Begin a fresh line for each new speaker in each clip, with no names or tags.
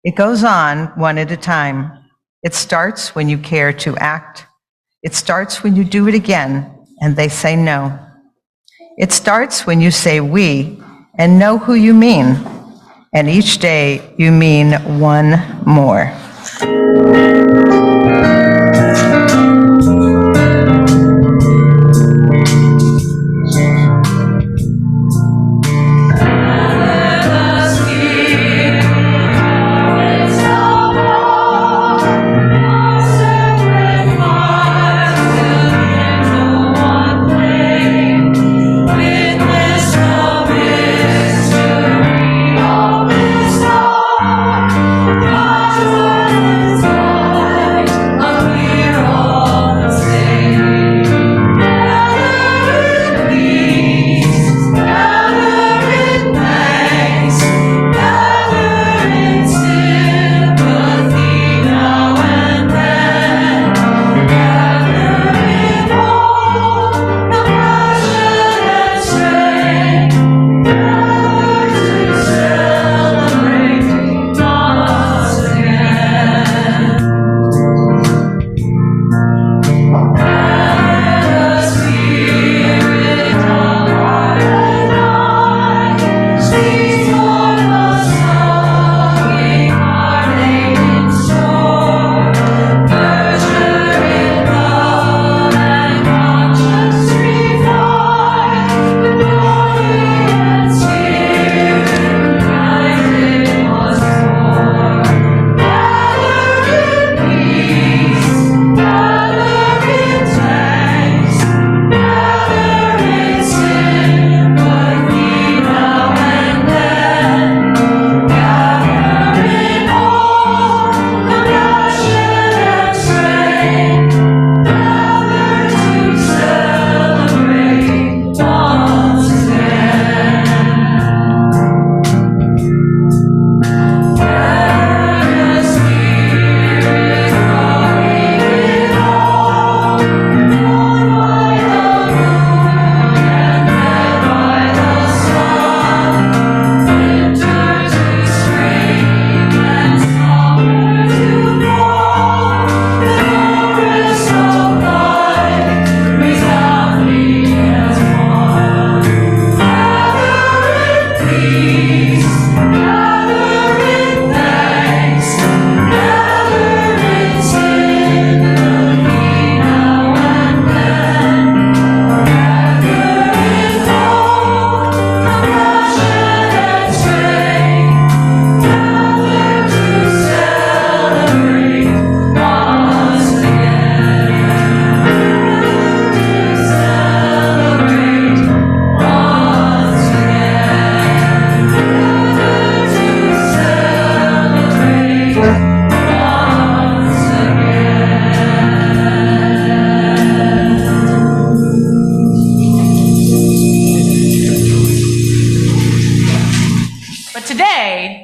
It goes on one at a time. It starts when you care to act. It starts when you do it again and they say no. It starts when you say we and know who you mean. And each day you mean one more.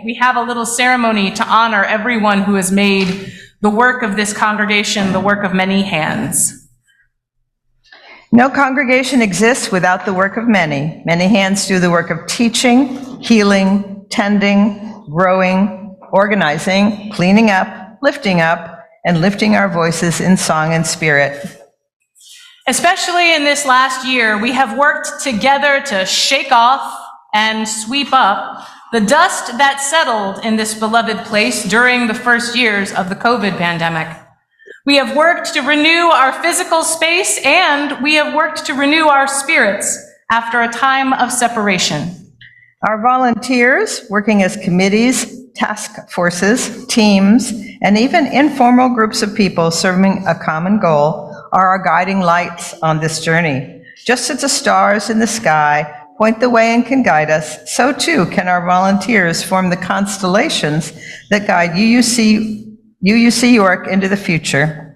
We have a little ceremony to honor everyone who has made the work of this congregation the work of many hands.
No congregation exists without the work of many. Many hands do the work of teaching, healing, tending, growing, organizing, cleaning up, and lifting our voices in song and spirit.
Especially in this last year, we have worked together to shake off and sweep up the dust that settled in this beloved place during the first years of the COVID pandemic. We have worked to renew our physical space, and we have worked to renew our spirits after a time of separation.
Our volunteers, working as committees, task forces, teams, and even informal groups of people serving a common goal, are our guiding lights on this journey. Just as the stars in the sky point the way and can guide us, so too can our volunteers form the constellations that guide UUC York into the future.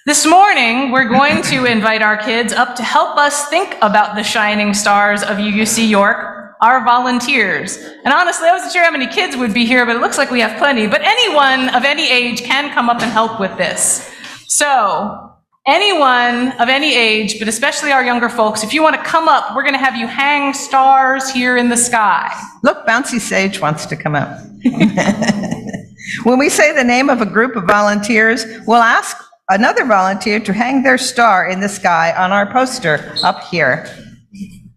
This morning, we're going to invite our kids up to help us think about the shining stars of UUC York, our volunteers. And honestly, I wasn't sure how many kids would be here, but it looks like we have plenty. But anyone of any age can come up and help with this. So, anyone of any age, but especially our younger folks, if you want to come up, we're going to have you hang stars here in the sky.
Look, Bouncy Sage wants to come up. When we say the name of a group of volunteers, we'll ask another volunteer to hang their star in the sky on our poster up here.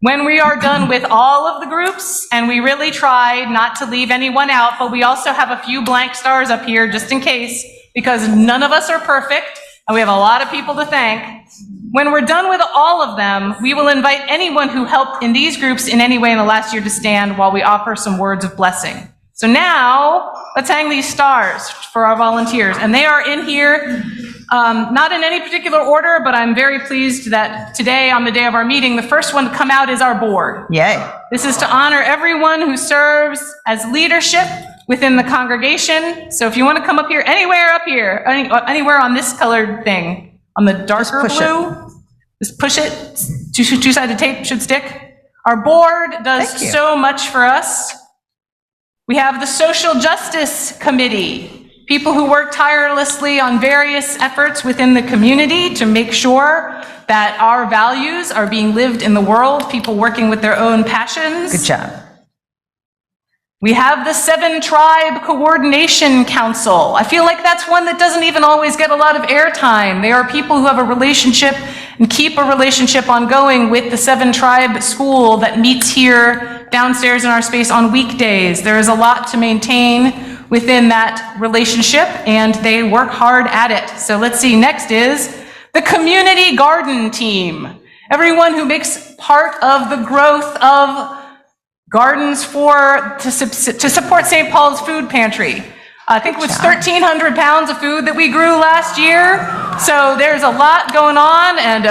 When we are done with all of the groups, and we really tried not to leave anyone out, but we also have a few blank stars up here just in case, because none of us are perfect, and we have a lot of people to thank. When we're done with all of them, we will invite anyone who helped in these groups in any way in the last year to stand while we offer some words of blessing. So now, let's hang these stars for our volunteers. And they are in here, not in any particular order, but I'm very pleased that today, on the day of our meeting, the first one to come out is our board.
Yay.
This is to honor everyone who serves as leadership within the congregation. So if you want to come up here, anywhere on this colored thing, on the darker blue, just push it. Two-sided tape should stick. Our board does so much for us. We have the Social Justice Committee, people who work tirelessly on various efforts within the community to make sure that our values are being lived in the world, people working with their own passions.
Good job.
We have the 7 Tribe Coordination Council. I feel like that's one that doesn't even always get a lot of airtime. They are people who have a relationship and keep a relationship ongoing with the 7 Tribe School that meets here downstairs in our space on weekdays. There is a lot to maintain within that relationship, and they work hard at it. So let's see, next is the Community Garden Team. Everyone who makes part of the growth of gardens to support St. Paul's Food Pantry. I think it was 1,300 pounds of food that we grew last year. So there's a lot going on, and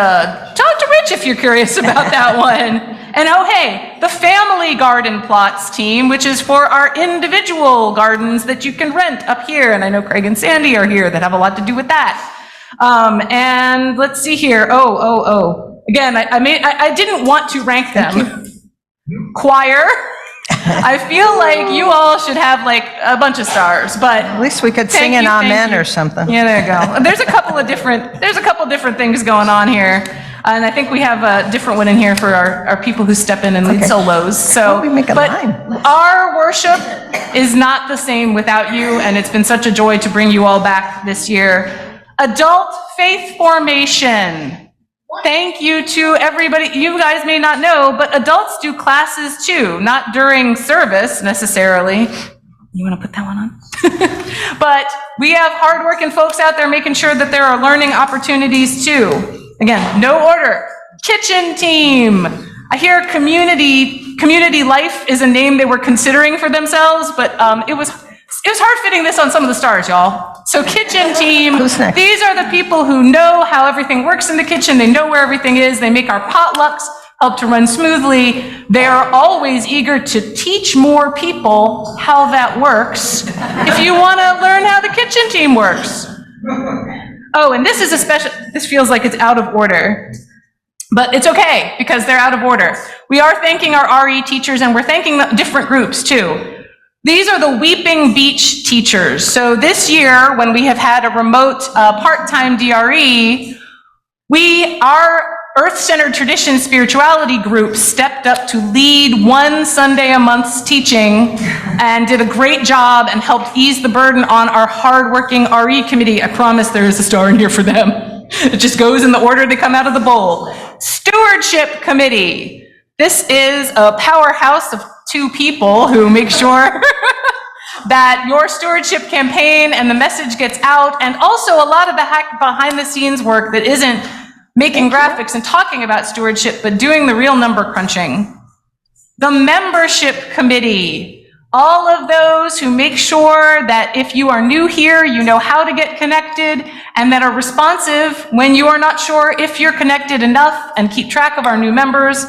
talk to Rich if you're curious about that one. And oh hey, the Family Garden Plots team, which is for our individual gardens that you can rent up here. And I know Craig and Sandy are here that have a lot to do with that. And let's see here. Again, I didn't want to rank them. Choir. I feel like you all should have like a bunch of stars, but
at least we could sing an amen or something.
Yeah, there you go. There's a couple different things going on here, and I think we have a different one in here for our people who step in and lead solos. So,
we make a
but
line.
Our worship is not the same without you, and it's been such a joy to bring you all back this year. Adult Faith Formation. Thank you to everybody. You guys may not know, but adults do classes too, not during service necessarily. You want to put that one on? But we have hardworking folks out there making sure that there are learning opportunities too. Again, no order. Kitchen team. I hear community life is a name they were considering for themselves, but it was hard fitting this on some of the stars, y'all. So kitchen team,
Who's next?
These are the people who know how everything works in the kitchen. They know where everything is. They make our potlucks help to run smoothly. They are always eager to teach more people how that works. If you want to learn how the kitchen team works. Oh, and this is this feels like it's out of order. But it's okay, because they're out of order. We are thanking our RE teachers, and we're thanking the different groups too. These are the Weeping Beach teachers. So this year, when we have had a remote part-time DRE, our Earth-Centered Tradition Spirituality group stepped up to lead one Sunday a month's teaching and did a great job and helped ease the burden on our hardworking RE committee. I promise there is a star in here for them. It just goes in the order they come out of the bowl. Stewardship Committee. This is a powerhouse of 2 people who make sure that your stewardship campaign and the message gets out, and also a lot of the behind the scenes work that isn't making graphics and talking about stewardship, but doing the real number crunching. The Membership Committee. All of those who make sure that if you are new here, you know how to get connected, and that are responsive when you are not sure if you're connected enough, and keep track of our new members.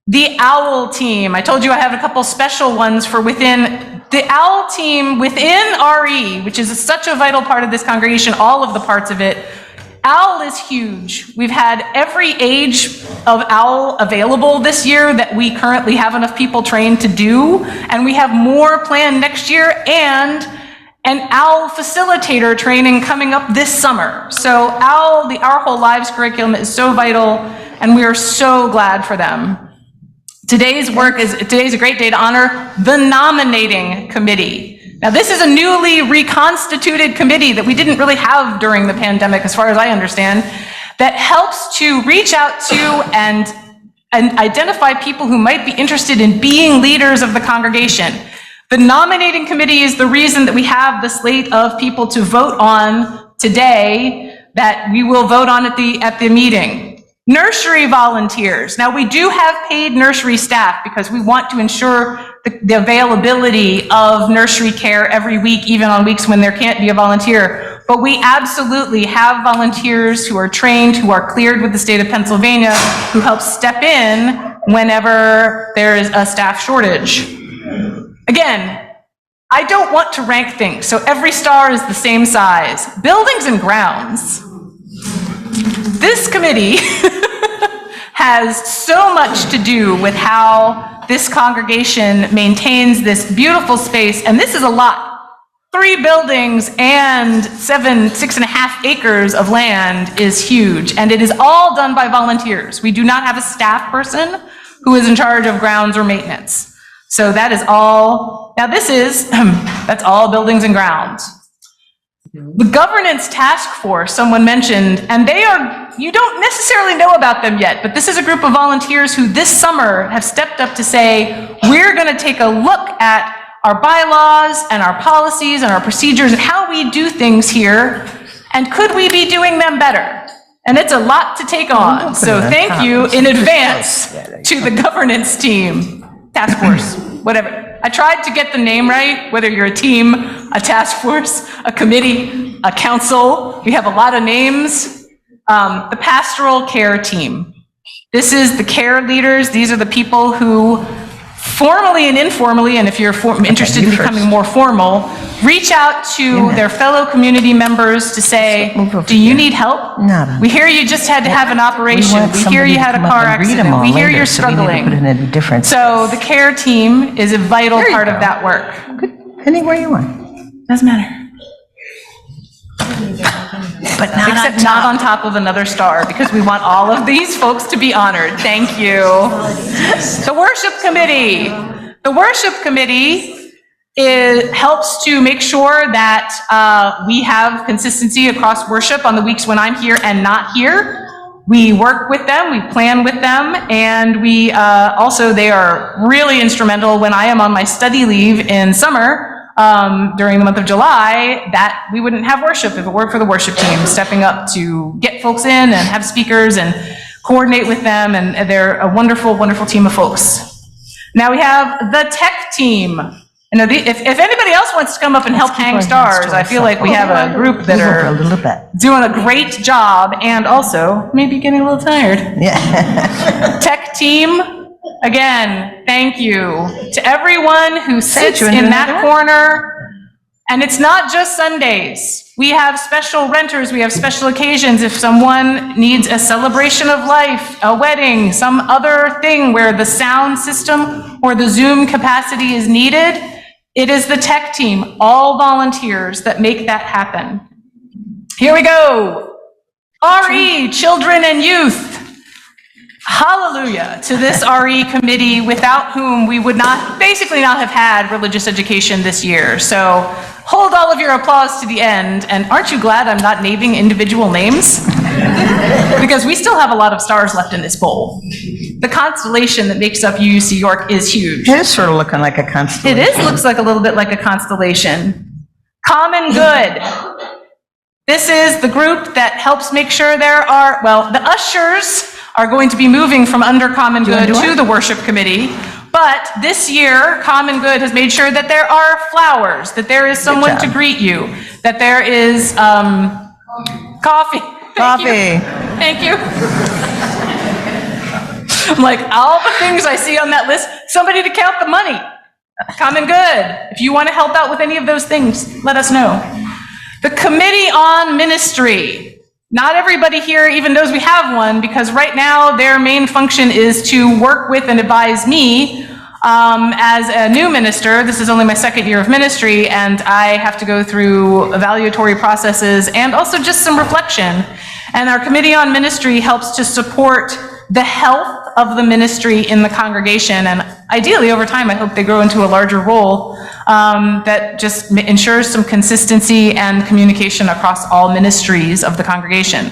The OWL team. I told you I have a couple special ones for within. The OWL team within RE, which is such a vital part of this congregation, all of the parts of it. OWL is huge. We've had every age of OWL available this year that we currently have enough people trained to do, and we have more planned next year, and an OWL facilitator training coming up this summer. So OWL, Our Whole Lives curriculum is so vital, and we are so glad for them. Today's a great day to honor the Nominating Committee. Now, this is a newly reconstituted committee that we didn't really have during the pandemic, as far as I understand, that helps to reach out to and identify people who might be interested in being leaders of the congregation. The nominating committee is the reason that we have the slate of people to vote on today that we will vote on at the meeting. Nursery volunteers. Now, we do have paid nursery staff because we want to ensure the availability of nursery care every week, even on weeks when there can't be a volunteer. But we absolutely have volunteers who are trained, who are cleared with the state of Pennsylvania, who help step in whenever there is a staff shortage. Again, I don't want to rank things, so every star is the same size. Buildings and grounds. This committee has so much to do with how this congregation maintains this beautiful space, and this is a lot. 3 buildings and 6.5 acres of land is huge, and it is all done by volunteers. We do not have a staff person who is in charge of grounds or maintenance. So that is all, now this is, that's all buildings and grounds. The governance task force, someone mentioned, and they are, you don't necessarily know about them yet, but this is a group of volunteers who this summer have stepped up to say, we're going to take a look at our bylaws and our policies and our procedures and how we do things here, and could we be doing them better? And it's a lot to take on. So thank you in advance to the governance team, task force, whatever. I tried to get the name right, whether you're a team, a task force, a committee, a council. We have a lot of names. The pastoral care team. This is the care leaders. These are the people who formally and informally, and if you're interested in becoming more formal, reach out to their fellow community members to say, do you need help? We hear you just had to have an operation. We hear you had a car accident. We hear you're struggling. So the care team is a vital part of that work.
Anywhere you want.
Doesn't matter.
But not
Except not on top of another star, because we want all of these folks to be honored. Thank you. The worship committee. The worship committee helps to make sure that we have consistency across worship on the weeks when I'm here and not here. We work with them, we plan with them, and we also, they are really instrumental when I am on my study leave in summer. During the month of July, that we wouldn't have worship if it weren't for the worship team stepping up to get folks in and have speakers and coordinate with them, and they're a wonderful, wonderful team of folks. Now we have the tech team. You know, if anybody else wants to come up and help hang stars, I feel like we have a group that are doing a great job and also maybe getting a little tired. Yeah. Tech team. Again, thank you to everyone who sits in that corner. And it's not just Sundays. We have special renters, we have special occasions. If someone needs a celebration of life, a wedding, some other thing where the sound system or the Zoom capacity is needed, it is the tech team, all volunteers, that make that happen. Here we go. RE, Children and Youth. Hallelujah to this RE committee, without whom we would basically not have had religious education this year. So hold all of your applause to the end. And aren't you glad I'm not naming individual names? Because we still have a lot of stars left in this bowl. The constellation that makes up UUC York is huge.
It is sort of looking like a constellation.
It looks like a little bit like a constellation. Common Good. This is the group that helps make sure there are, well, the ushers are going to be moving from under Common Good to the worship committee. But this year, Common Good has made sure that there are flowers, that there is someone to greet you, that there is coffee. Thank you. I'm like, all the things I see on that list, somebody to count the money. Common Good. If you want to help out with any of those things, let us know. The Committee on Ministry. Not everybody here even knows we have one, because right now their main function is to work with and advise me as a new minister. This is only my second year of ministry, and I have to go through evaluatory processes and also just some reflection. And our Committee on Ministry helps to support the health of the ministry in the congregation, and ideally over time I hope they grow into a larger role. that just ensures some consistency and communication across all ministries of the congregation.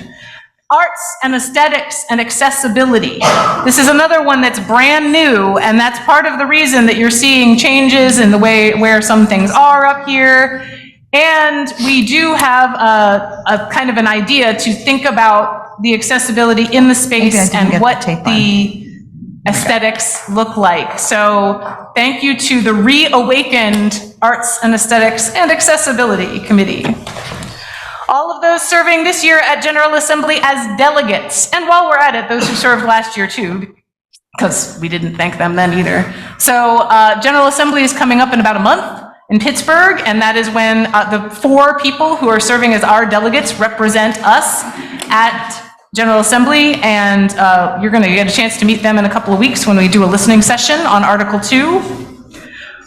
Arts and aesthetics and accessibility. This is another one that's brand new, and that's part of the reason that you're seeing changes in the way where some things are up here. And we do have a kind of an idea to think about the accessibility in the space and what the aesthetics look like. So thank you to the reawakened Arts and Aesthetics and Accessibility Committee. All of those serving this year at General Assembly as delegates. And while we're at it, those who served last year too, because we didn't thank them then either. So General Assembly is coming up in about a month in Pittsburgh, and that is when the 4 people who are serving as our delegates represent us at General Assembly, and you're going to get a chance to meet them in a couple of weeks when we do a listening session on Article 2.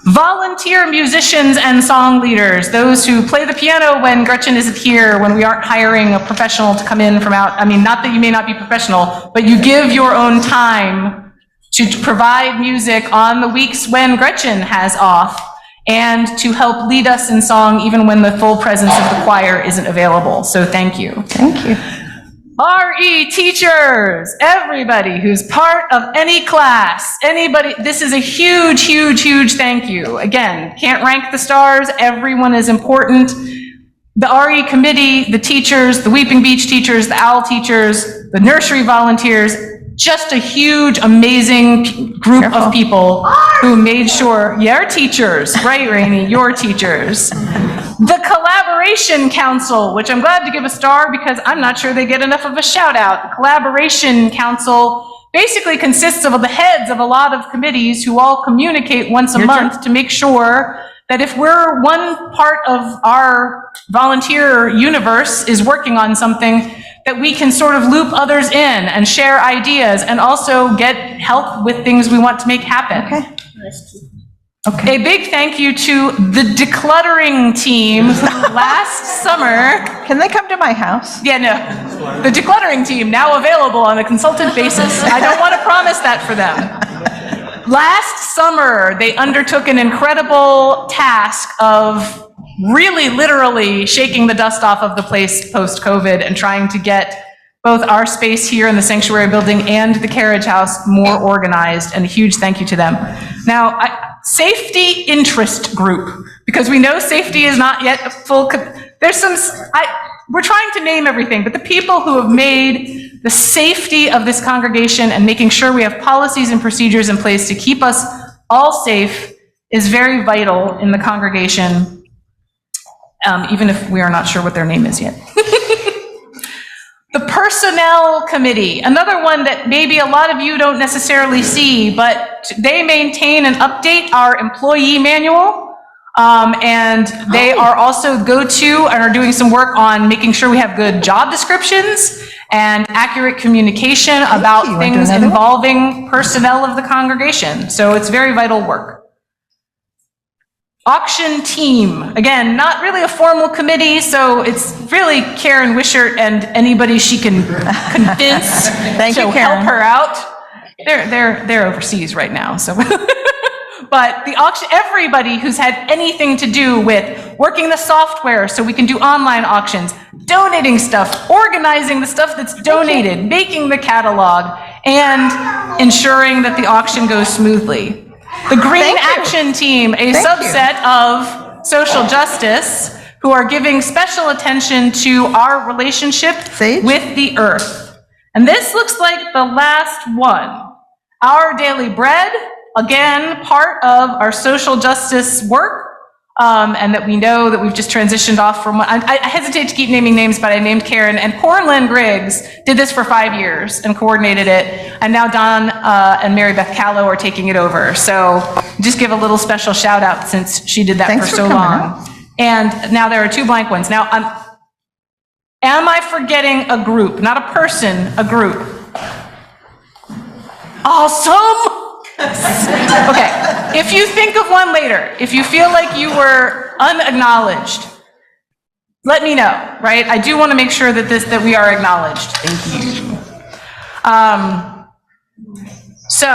Volunteer musicians and song leaders, those who play the piano when Gretchen isn't here, when we aren't hiring a professional to come in from out, I mean, not that you may not be professional, but you give your own time to provide music on the weeks when Gretchen has off, and to help lead us in song even when the full presence of the choir isn't available. So thank you.
Thank you.
RE teachers, everybody who's part of any class, anybody, this is a huge, huge, huge thank you. Again, can't rank the stars, everyone is important. The RE committee, the teachers, the Weeping Beach teachers, the OWL teachers, the nursery volunteers, just a huge, amazing group of people who made sure, your teachers, right, Rainey, your teachers. The Collaboration Council, which I'm glad to give a star because I'm not sure they get enough of a shout out. The Collaboration Council basically consists of the heads of a lot of committees who all communicate once a month to make sure that if we're one part of our volunteer universe is working on something, that we can sort of loop others in and share ideas and also get help with things we want to make happen. Okay. A big thank you to the decluttering team last summer.
Can they come to my house?
Yeah, no. The decluttering team, now available on a consultant basis. I don't want to promise that for them. Last summer, they undertook an incredible task of really literally shaking the dust off of the place post-COVID and trying to get both our space here in the sanctuary building and the carriage house more organized, and a huge thank you to them. Now, safety interest group, because we know safety is not yet a full, there's some, we're trying to name everything, but the people who have made the safety of this congregation and making sure we have policies and procedures in place to keep us all safe is very vital in the congregation, even if we are not sure what their name is yet. The Personnel Committee, another one that maybe a lot of you don't necessarily see, but they maintain and update our employee manual, and they are also go-to and are doing some work on making sure we have good job descriptions and accurate communication about things involving personnel of the congregation. So it's very vital work. Auction team, again, not really a formal committee, so it's really Karen Wishart and anybody she can convince to help her out. They're overseas right now, so. But the auction, everybody who's had anything to do with working the software so we can do online auctions, donating stuff, organizing the stuff that's donated, making the catalog, and ensuring that the auction goes smoothly. The Green Action Team, a subset of social justice, who are giving special attention to our relationship with the earth. And this looks like the last one. Our Daily Bread, again, part of our social justice work, and that we know that we've just transitioned off from, I hesitate to keep naming names, but I named Karen, and Cornlyn Griggs did this for 5 years and coordinated it, and now Don and Mary Beth Callow are taking it over. So just give a little special shout out since she did that for so long. And now there are 2 blank ones. Now, am I forgetting a group? Not a person, a group. Awesome! Okay, if you think of one later, if you feel like you were unacknowledged, let me know, right? I do want to make sure that we are acknowledged. Thank you. So,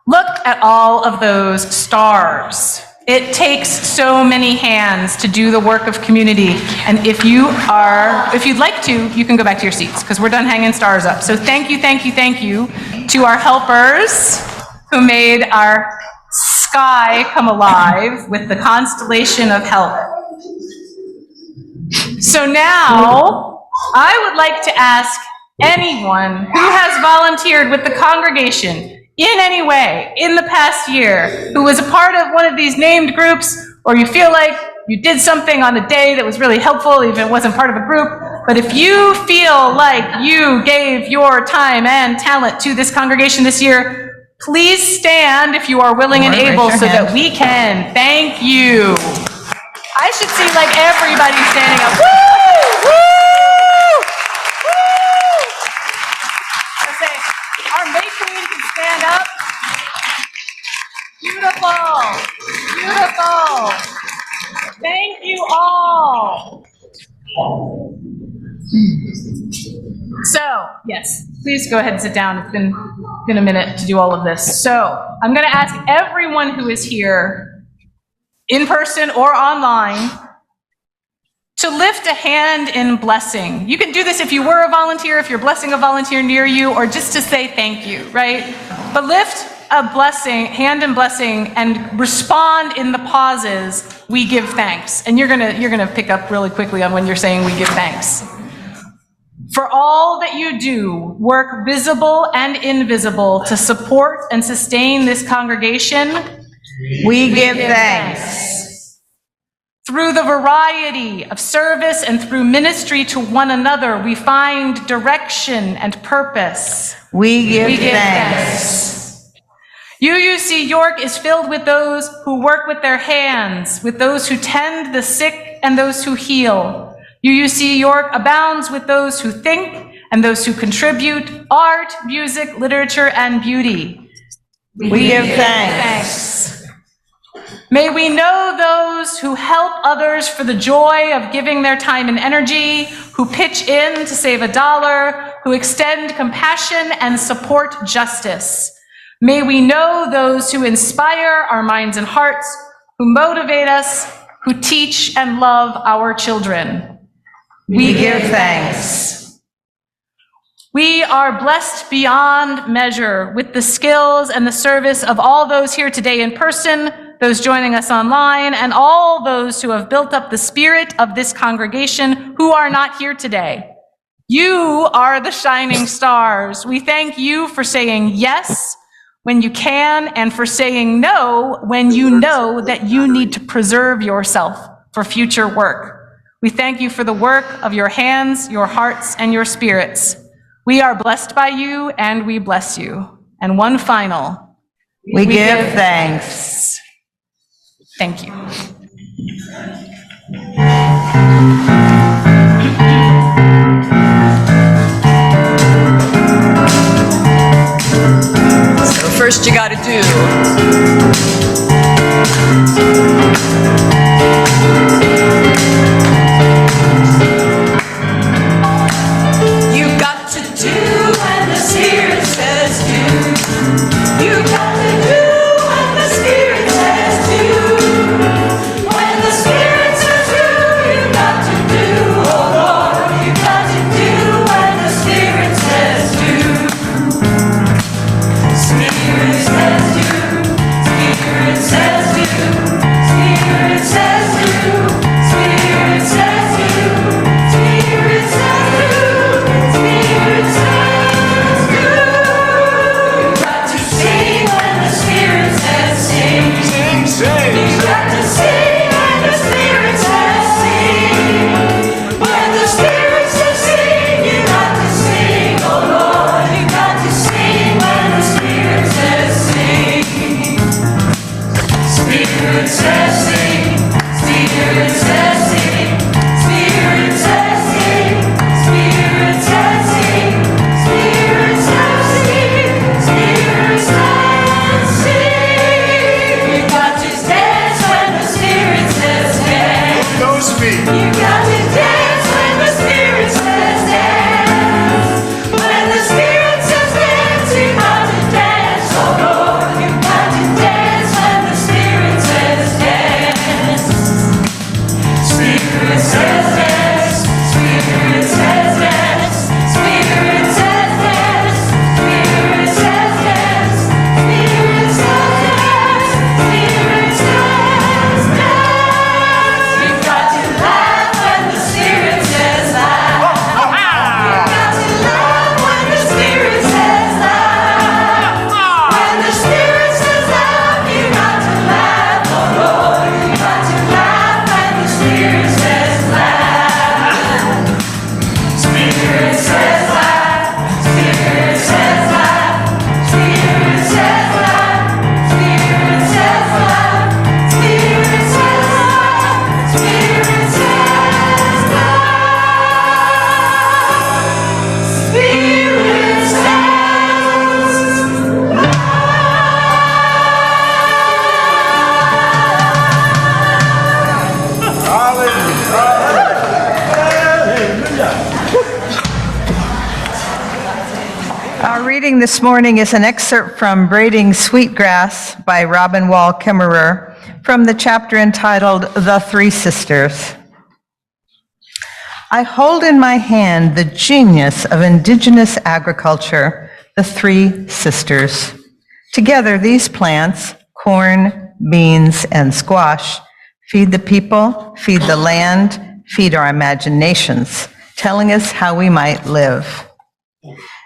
look at all of those stars. It takes so many hands to do the work of community. And if you'd like to, you can go back to your seats because we're done hanging stars up. So thank you to our helpers who made our sky come alive with the constellation of help. So now I would like to ask anyone who has volunteered with the congregation in any way in the past year, who was a part of one of these named groups, or you feel like you did something on a day that was really helpful, even if it wasn't part of a group, but if you feel like you gave your time and talent to this congregation this year, please stand if you are willing and able so that we can thank you. I should see like everybody standing up. Woo! Woo! Our May Queen can stand up. Beautiful. Beautiful. Thank you all. So, yes, please go ahead and sit down. It's been a minute to do all of this. So, I'm going to ask everyone who is here, in person or online, to lift a hand in blessing. You can do this if you were a volunteer, if you're blessing a volunteer near you, or just to say thank you, right? But lift a blessing, hand in blessing, and respond in the pauses, we give thanks. And you're gonna pick up really quickly on when you're saying we give thanks. For all that you do, work visible and invisible to support and sustain this congregation,
we give thanks.
Through the variety of service and through ministry to one another, we find direction and purpose.
We give thanks.
UUC York is filled with those who work with their hands, with those who tend the sick and those who heal. UUC York abounds with those who think and those who contribute art, music, literature, and beauty.
We give thanks.
May we know those who help others for the joy of giving their time and energy, who pitch in to save $1, who extend compassion and support justice. May we know those who inspire our minds and hearts, who motivate us, who teach and love our children.
We give thanks.
We are blessed beyond measure with the skills and the service of all those here today in person, those joining us online, and all those who have built up the spirit of this congregation who are not here today. You are the shining stars. We thank you for saying yes when you can and for saying no when you know that you need to preserve yourself for future work. We thank you for the work of your hands, your hearts, and your spirits. We are blessed by you and we bless you. And one final,
we give thanks.
Thank you.
So first you gotta do. You got to do when the Spirit says do. You got to do when the Spirit says do. When the Spirit says do, you got to do. Oh Lord, you got to do when the Spirit says do. Spirit says do. Spirit says do. Spirit says do. Spirit says do. Spirit says do. Spirit says do. You got to sing when the Spirit says sing. Sing, sing. You got to sing when the Spirit says sing. When the Spirit says sing, you got to sing. Oh Lord, you got to sing when the Spirit says sing. Spirit says sing. Spirit says sing. Spirit says sing. Spirit says sing. Spirit says sing. Spirit says sing. You got to dance when the Spirit says dance.
Those feet.
You got to dance when the Spirit says dance. When the Spirit says dance, you got to dance. Oh Lord, you got to dance when the Spirit says dance.
Our reading this morning is an excerpt from Braiding Sweetgrass by Robin Wall Kimmerer from the chapter entitled The Three Sisters. I hold in my hand the genius of indigenous agriculture, the three sisters. Together, these plants, corn, beans, and squash, feed the people, feed the land, feed our imaginations, telling us how we might live.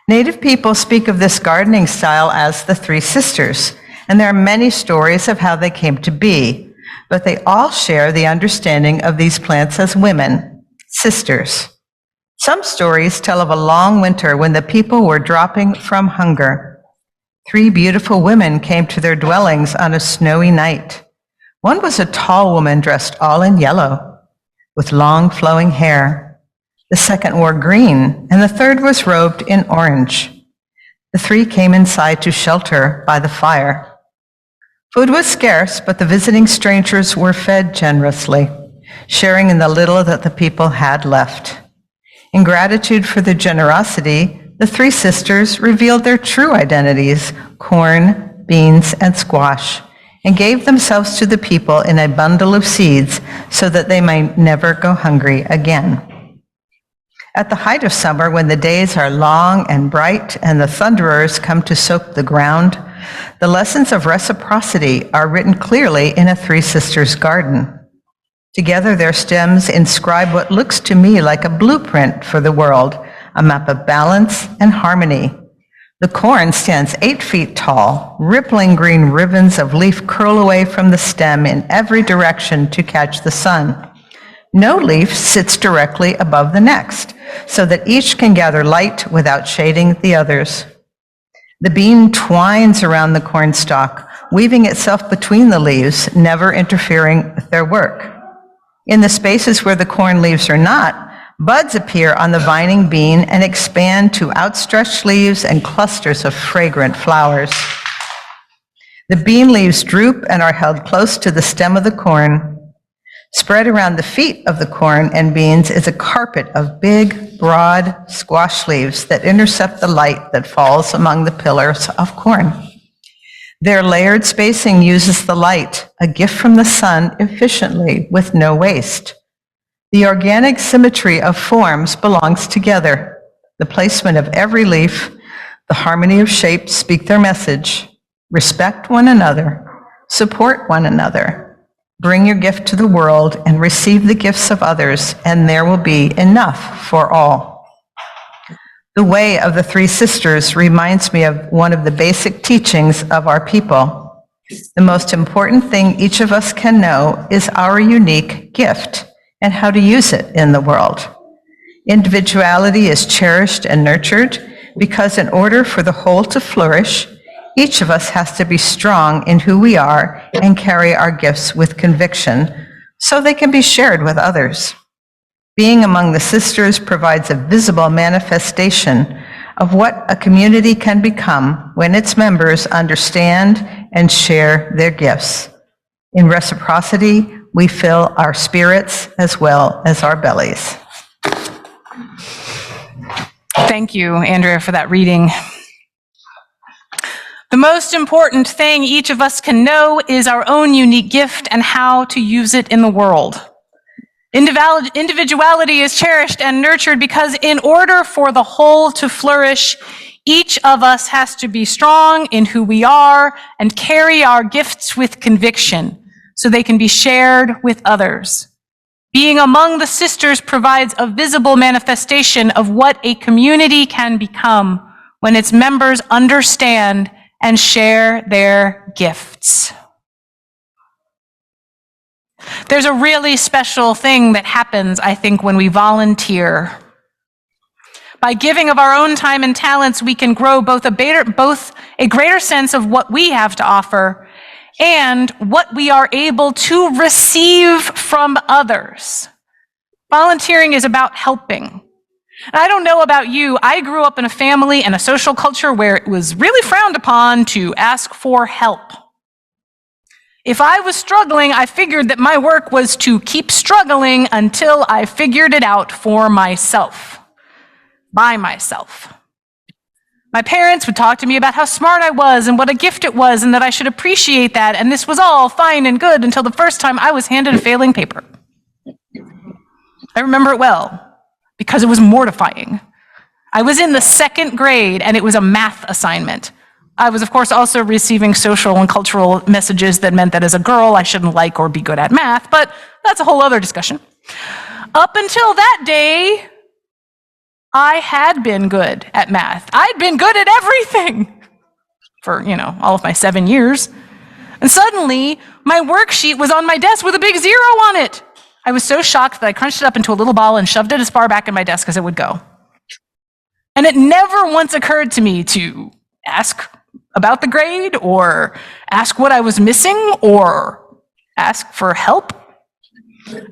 Native people speak of this gardening style as the Three Sisters, and there are many stories of how they came to be, but they all share the understanding of these plants as women, sisters. Some stories tell of a long winter when the people were dropping from hunger. Three beautiful women came to their dwellings on a snowy night. One was a tall woman dressed all in yellow, with long flowing hair. The second wore green, and the third was robed in orange. The three came inside to shelter by the fire. Food was scarce, but the visiting strangers were fed generously, sharing in the little that the people had left. In gratitude for their generosity, the three sisters revealed their true identities, corn, beans, and squash, and gave themselves to the people in a bundle of seeds so that they might never go hungry again. At the height of summer, when the days are long and bright and the thunderers come to soak the ground, the lessons of reciprocity are written clearly in a Three Sisters garden. Together, their stems inscribe what looks to me like a blueprint for the world, a map of balance and harmony. The corn stands 8 feet tall. Rippling green ribbons of leaf curl away from the stem in every direction to catch the sun. No leaf sits directly above the next, so that each can gather light without shading the others. The bean twines around the corn stalk, weaving itself between the leaves, never interfering with their work. In the spaces where the corn leaves are not, buds appear on the vining bean and expand to outstretched leaves and clusters of fragrant flowers. The bean leaves droop and are held close to the stem of the corn. Spread around the feet of the corn and beans is a carpet of big, broad squash leaves that intercept the light that falls among the pillars of corn. Their layered spacing uses the light, a gift from the sun, efficiently with no waste. The organic symmetry of forms belongs together. The placement of every leaf, the harmony of shapes speak their message. Respect one another, support one another. Bring your gift to the world and receive the gifts of others, and there will be enough for all. The way of the Three Sisters reminds me of one of the basic teachings of our people. The most important thing each of us can know is our unique gift and how to use it in the world. Individuality is cherished and nurtured because in order for the whole to flourish, each of us has to be strong in who we are and carry our gifts with conviction so they can be shared with others. Being among the sisters provides a visible manifestation of what a community can become when its members understand and share their gifts. In reciprocity, we fill our spirits as well as our bellies.
Thank you, Andrea, for that reading. The most important thing each of us can know is our own unique gift and how to use it in the world. Individuality is cherished and nurtured because in order for the whole to flourish, each of us has to be strong in who we are and carry our gifts with conviction so they can be shared with others. Being among the sisters provides a visible manifestation of what a community can become when its members understand and share their gifts. There's a really special thing that happens, I think, when we volunteer. By giving of our own time and talents, we can grow both a greater sense of what we have to offer and what we are able to receive from others. Volunteering is about helping. And I don't know about you, I grew up in a family and a social culture where it was really frowned upon to ask for help. If I was struggling, I figured that my work was to keep struggling until I figured it out for myself, by myself. My parents would talk to me about how smart I was and what a gift it was and that I should appreciate that, and this was all fine and good until the first time I was handed a failing paper. I remember it well because it was mortifying. I was in the 2nd grade and it was a math assignment. I was, of course, also receiving social and cultural messages that meant that as a girl I shouldn't like or be good at math, but that's a whole other discussion. Up until that day, I had been good at math. I'd been good at everything for, all of my 7 years. And suddenly, my worksheet was on my desk with a big 0 on it. I was so shocked that I crunched it up into a little ball and shoved it as far back in my desk as it would go. And it never once occurred to me to ask about the grade or ask what I was missing or ask for help.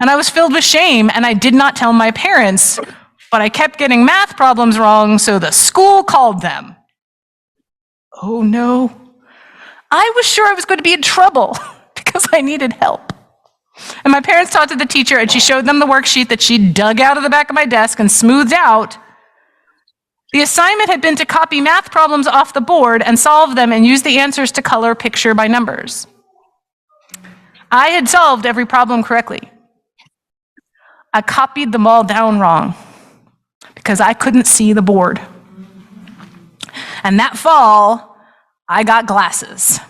And I was filled with shame, and I did not tell my parents, but I kept getting math problems wrong, so the school called them. Oh no. I was sure I was going to be in trouble because I needed help. And my parents talked to the teacher, and she showed them the worksheet that she dug out of the back of my desk and smoothed out. The assignment had been to copy math problems off the board and solve them and use the answers to color picture by numbers. I had solved every problem correctly. I copied them all down wrong because I couldn't see the board. And that fall, I got glasses,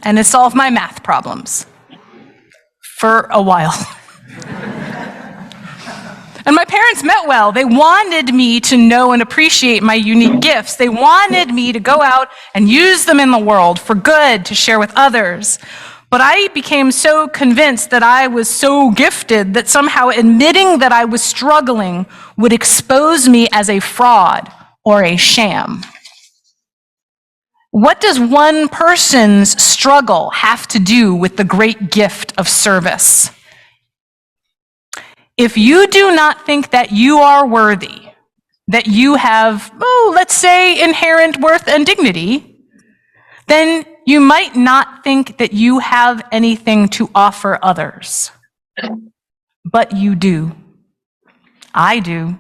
and it solved my math problems for a while. And my parents meant well. They wanted me to know and appreciate my unique gifts. They wanted me to go out and use them in the world for good, to share with others. But I became so convinced that I was so gifted that somehow admitting that I was struggling would expose me as a fraud or a sham. What does one person's struggle have to do with the great gift of service? If you do not think that you are worthy, that you have, let's say, inherent worth and dignity, then you might not think that you have anything to offer others. But you do. I do.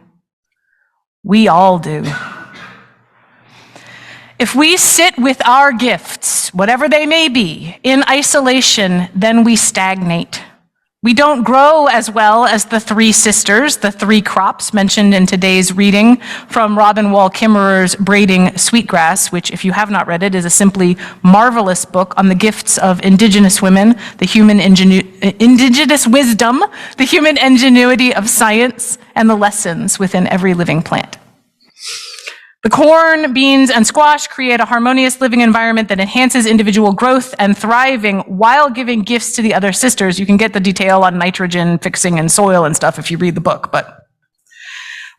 We all do. If we sit with our gifts, whatever they may be, in isolation, then we stagnate. We don't grow as well as the 3 sisters, the 3 crops mentioned in today's reading from Robin Wall Kimmerer's Braiding Sweetgrass, which, if you have not read it, is a simply marvelous book on the gifts of indigenous women, the human indigenous wisdom, the human ingenuity of science, and the lessons within every living plant. The corn, beans, and squash create a harmonious living environment that enhances individual growth and thriving while giving gifts to the other sisters. You can get the detail on nitrogen fixing and soil and stuff if you read the book, but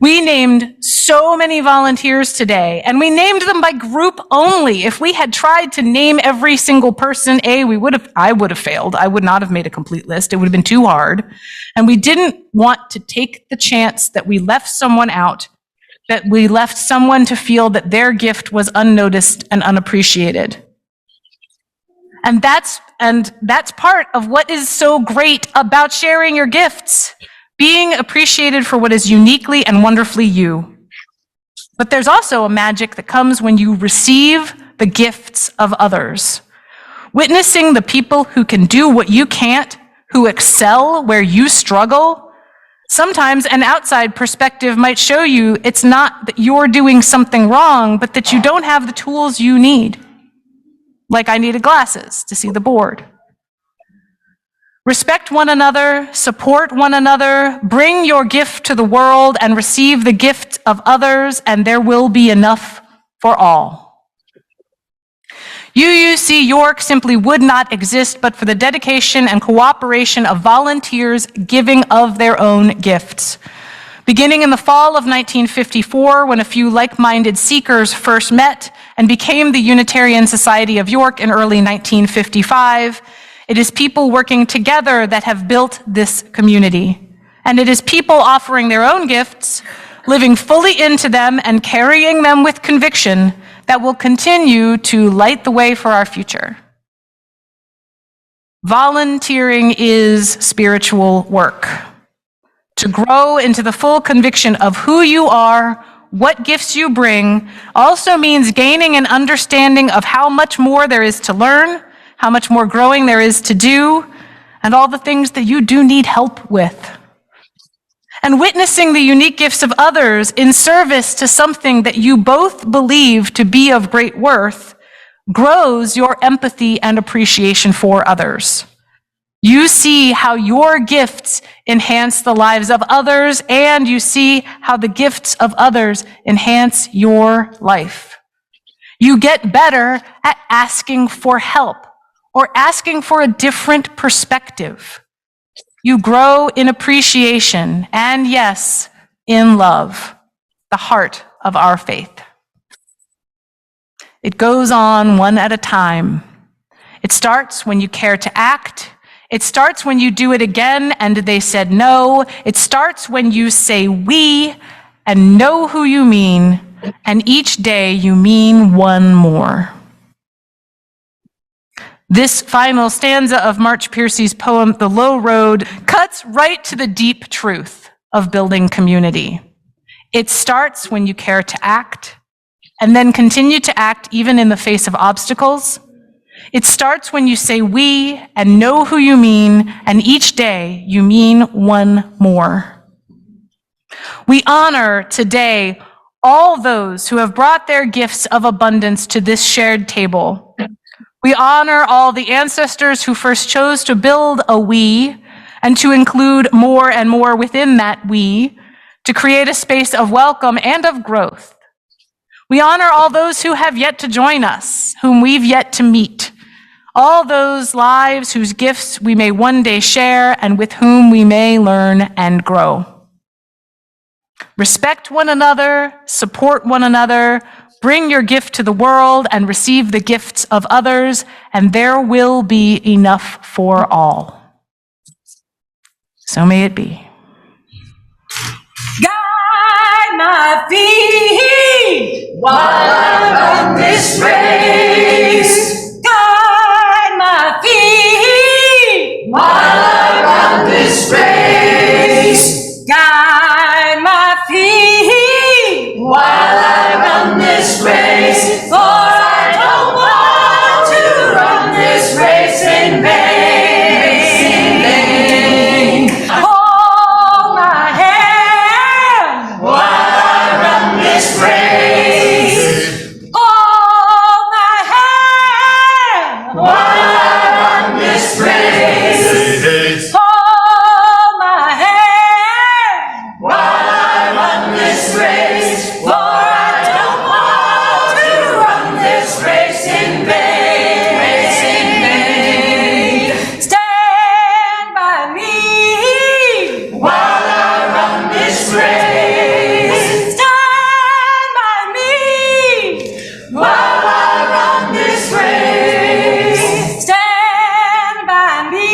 we named so many volunteers today, and we named them by group only. If we had tried to name every single person, I would have failed. I would not have made a complete list. It would have been too hard. And we didn't want to take the chance that we left someone out, that we left someone to feel that their gift was unnoticed and unappreciated. And that's part of what is so great about sharing your gifts, being appreciated for what is uniquely and wonderfully you. But there's also a magic that comes when you receive the gifts of others. Witnessing the people who can do what you can't, who excel where you struggle. Sometimes an outside perspective might show you it's not that you're doing something wrong, but that you don't have the tools you need. Like I needed glasses to see the board. Respect one another, support one another, bring your gift to the world and receive the gift of others, and there will be enough for all. UUC York simply would not exist but for the dedication and cooperation of volunteers giving of their own gifts. Beginning in the fall of 1954, when a few like-minded seekers first met and became the Unitarian Society of York in early 1955, It is people working together that have built this community. And it is people offering their own gifts, living fully into them and carrying them with conviction that will continue to light the way for our future. Volunteering is spiritual work. To grow into the full conviction of who you are, what gifts you bring, also means gaining an understanding of how much more there is to learn, how much more growing there is to do, and all the things that you do need help with. And witnessing the unique gifts of others in service to something that you both believe to be of great worth grows your empathy and appreciation for others. You see how your gifts enhance the lives of others, and you see how the gifts of others enhance your life. You get better at asking for help or asking for a different perspective. You grow in appreciation and, yes, in love, the heart of our faith. It goes on one at a time. It starts when you care to act. It starts when you do it again and they said no. It starts when you say we and know who you mean, and each day you mean one more. This final stanza of March Piercy's poem, The Low Road, cuts right to the deep truth of building community. It starts when you care to act, and then continue to act even in the face of obstacles. It starts when you say we and know who you mean, and each day you mean one more. We honor today all those who have brought their gifts of abundance to this shared table. We honor all the ancestors who first chose to build a we and to include more and more within that we to create a space of welcome and of growth. We honor all those who have yet to join us, whom we've yet to meet, all those lives whose gifts we may one day share and with whom we may learn and grow. Respect one another, support one another, bring your gift to the world and receive the gifts of others, and there will be enough for all. So may it be.
Guide my feet while I run this race. Guide my feet while I run this race. Guide my feet while I run this race. For I don't want to run this race in vain. Hold my hand while I run this race. Hold my hand while I run this race. Hold my hand while I run this race. For I don't want to run this race in vain. Race in vain. Stand by me while I run this race. Stand by me while I run this race. Stand by me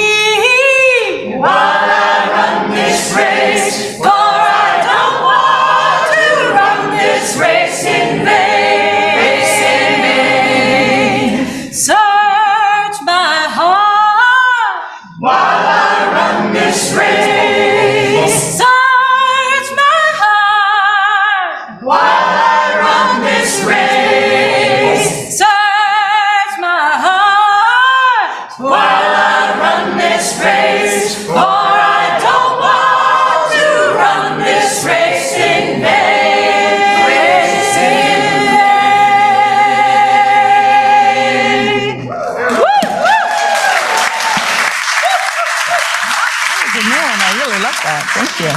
while I run this race. For I don't want to run this race in vain. Race in vain. Search my heart while I run this race. Search my heart while I run this race. Search my heart while I run this race. For I don't want to run this race in vain. Race in vain.
Amen. I really love that. Thank you.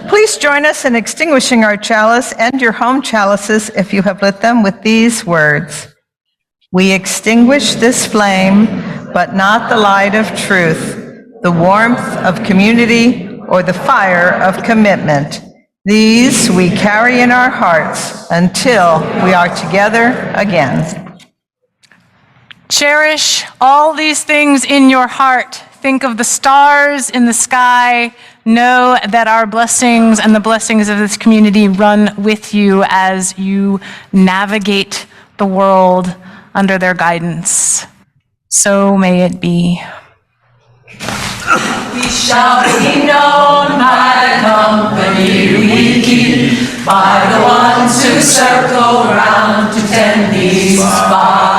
Please join us in extinguishing our chalice and your home chalices if you have lit them with these words. We extinguish this flame, but not the light of truth, the warmth of community, or the fire of commitment. These we carry in our hearts until we are together again.
Cherish all these things in your heart. Think of the stars in the sky. Know that our blessings and the blessings of this community run with you as you navigate the world under their guidance. So may it be.
We shall be known by the company we keep, by the ones who circle round to tend these fires.